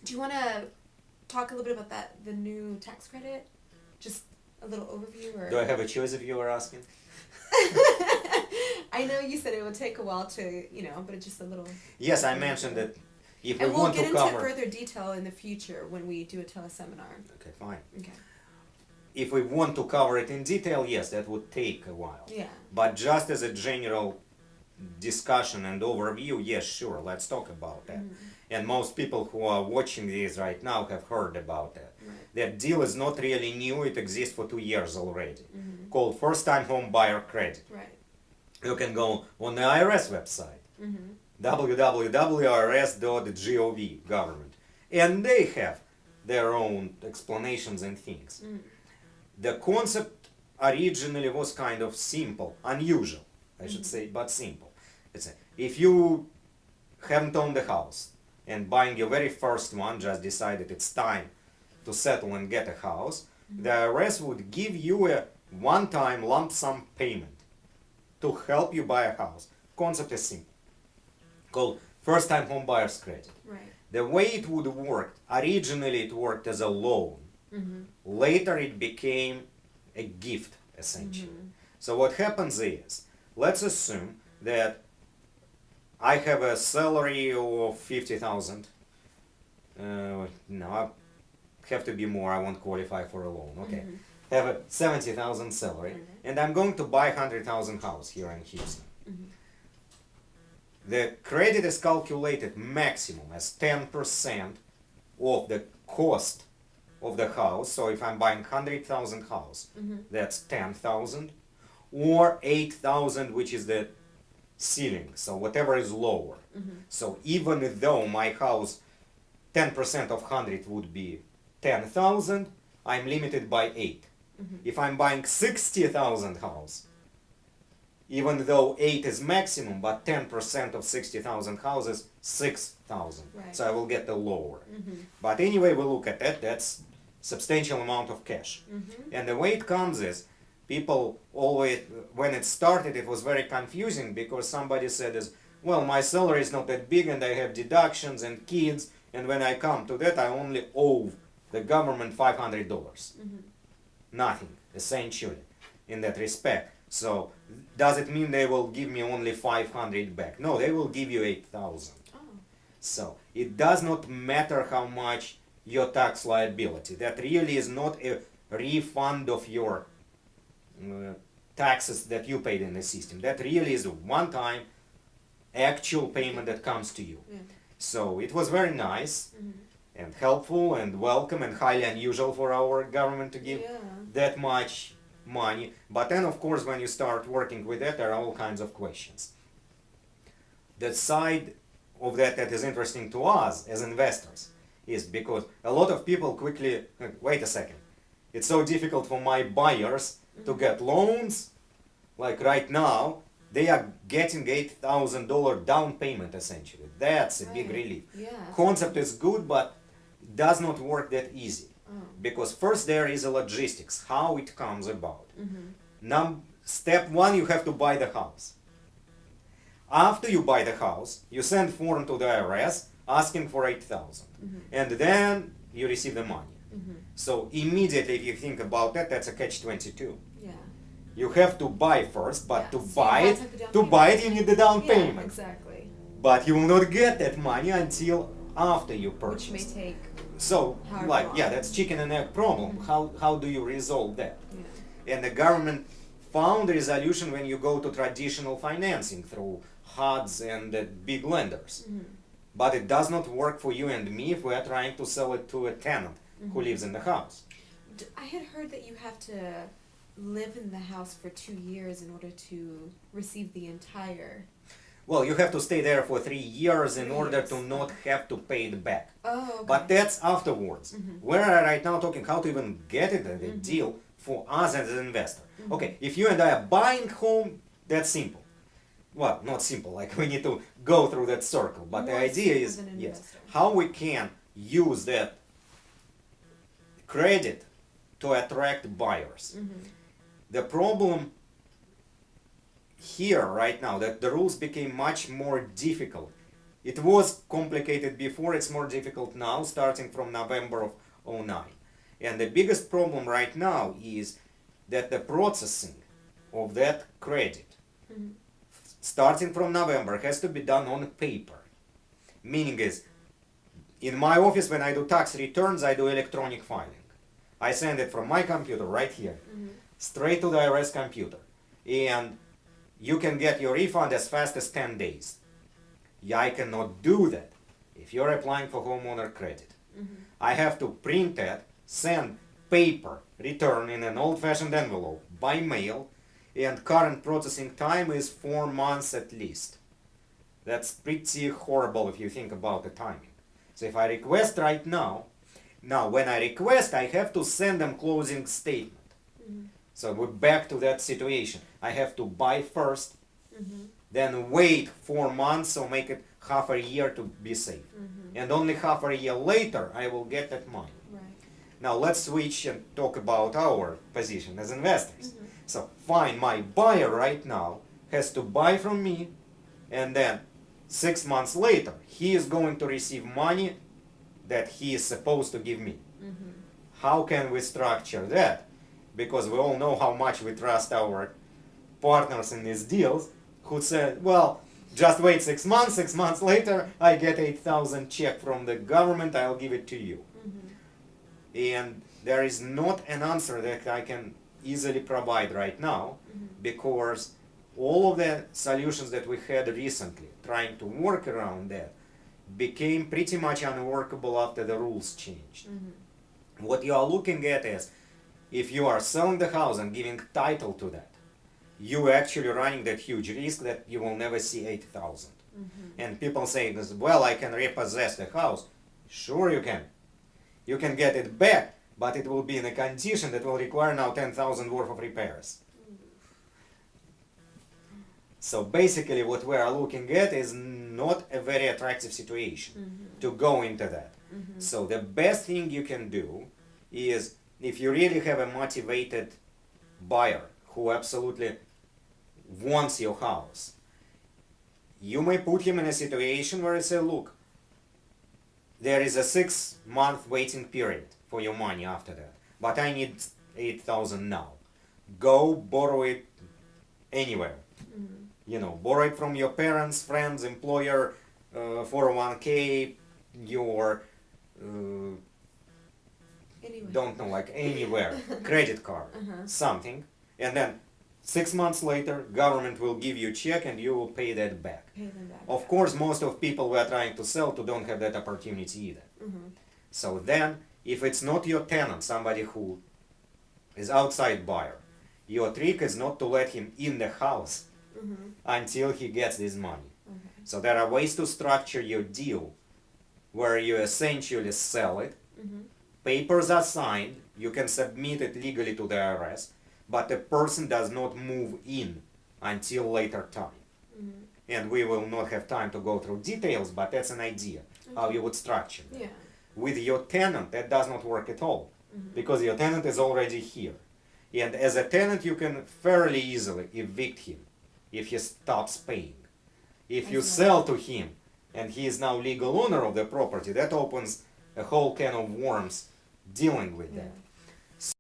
Do you want to talk a little bit about the new tax credit? Just a little overview, or? Do I have a choice if you were asking? I know you said it would take a while to, but it's just a little. Yes, I mentioned that if we And we'll want get to into cover... further detail in the future when we do a teleseminar. Okay, fine. Okay. If we want to cover it in detail, yes, that would take a while. Yeah. But just as a general discussion and overview, yes, sure, let's talk about that. And most people who are watching this right now have heard about that. Right. That deal is not really new, it exists for 2 years already. Called First Time Home Buyer Credit. Right. You can go on the IRS website, www.irs.gov, government, and they have their own explanations and things. The concept originally was kind of simple, unusual, I should say, but simple. If you haven't owned a house and buying your very first one, just decided it's time to settle and get a house, the IRS would give you a one-time lump sum payment to help you buy a house. Concept is simple. Called First Time Home Buyer's Credit. Right. The way it would work, originally it worked as a loan. Later it became a gift, essentially. So what happens is, let's assume that I have a salary of 50,000. No, I have to be more, I won't qualify for a loan. Okay. Have a 70,000 salary, and I'm going to buy 100,000 house here in Houston. The credit is calculated maximum as 10% of the cost of the house. So if I'm buying 100,000 house, that's 10,000, or 8,000, which is the ceiling. So whatever is lower. So even though my house, 10% of 100 would be 10,000, I'm limited by 8. If I'm buying 60,000 house, even though 8 is maximum, but 10% of 60,000 houses, 6,000. Right. So I will get the lower. But anyway, we look at that, that's substantial amount of cash. And the way it comes is, people always, when it started, it was very confusing because somebody said, well, my salary is not that big and I have deductions and kids, and when I come to that, I only owe the government $500. Nothing, essentially, in that respect. So, does it mean they will give me only 500 back? No, they will give you 8,000. So, it does not matter how much your tax liability. That really is not a refund of your taxes that you paid in the system. That really is a one-time actual payment that comes to you. So, it was very nice and helpful and welcome and highly unusual for our government to give that much money. But then, of course, when you start working with that, there are all kinds of questions. The side of that that is interesting to us as investors is because a lot of people quickly, wait a second, it's so difficult for my buyers to get loans. Like right now, they are getting $8,000 down payment essentially. That's a big relief. Concept is good, but does not work that easy. Because first there is a logistics, how it comes about. Step one, you have to buy the house. After you buy the house, you send form to the IRS asking for 8,000. And then you receive the money. So immediately if you think about that, that's a catch-22. You have to buy first, but to buy it you need the down payment. Exactly. But you will not get that money until after you purchase. Which may take So, like, that's chicken and egg problem. How do you resolve that? And the government found a resolution when you go to traditional financing through HUDs and big lenders. But it does not work for you and me if we are trying to sell it to a tenant who lives in the house. I had heard that you have to live in the house for 2 years in order to receive the entire... Well, you have to stay there for 3 years in order to not have to pay it back. Oh, okay. But that's afterwards. We're right now talking how to even get it a deal for us as an investor. Okay, if you and I are buying home, that's simple. Well, not simple, like we need to go through that circle. But the idea is, how we can use that credit to attract buyers. The problem here right now that the rules became much more difficult It was complicated before, it's more difficult now, starting from November of '09. And the biggest problem right now is that the processing of that credit, starting from November, has to be done on paper. Meaning is, in my office when I do tax returns, I do electronic filing. I send it from my computer right here, straight to the IRS computer. And you can get your refund as fast as 10 days. Yeah, I cannot do that if you're applying for homeowner credit. I have to print that, send paper return in an old-fashioned envelope by mail, and current processing time is 4 months at least. That's pretty horrible if you think about the timing. So if I request right now when I request, I have to send them closing statement. So we're back to that situation. I have to buy first, then wait 4 months, so make it half a year to be safe. And only half a year later, I will get that money. Right. Now let's switch and talk about our position as investors. So fine, my buyer right now has to buy from me, and then 6 months later, he is going to receive money that he is supposed to give me. How can we structure that? Because we all know how much we trust our partners in these deals, who said, well, just wait 6 months, 6 months later, I get 8,000 check from the government, I'll give it to you. And there is not an answer that I can easily provide right now, because all of the solutions that we had recently, trying to work around that, became pretty much unworkable after the rules changed. What you are looking at is, if you are selling the house and giving title to that, you actually running that huge risk that you will never see 8,000. And people say, well, I can repossess the house. Sure you can. You can get it back, but it will be in a condition that will require now 10,000 worth of repairs. So basically what we are looking at is not a very attractive situation to go into that. So the best thing you can do is, if you really have a motivated buyer who absolutely wants your house, you may put him in a situation where you say, look, there is a 6-month waiting period for your money after that, but I need 8,000 now. Go borrow it anywhere. You know, borrow it from your parents, friends, employer, 401k, your don't know, like anywhere, credit card, something, and then 6 months later, government will give you a check and you will pay that back. Of course, most of people we are trying to sell to don't have that opportunity either. So then, if it's not your tenant, somebody who is outside buyer, your trick is not to let him in the house until he gets this money. So there are ways to structure your deal where you essentially sell it, papers are signed, you can submit it legally to the IRS, but the person does not move in until later time. And we will not have time to go through details, but that's an idea how you would structure that. With your tenant, that does not work at all, because your tenant is already here. And as a tenant, you can fairly easily evict him if he stops paying. If you sell to him and he is now legal owner of the property, that opens a whole can of worms dealing with that.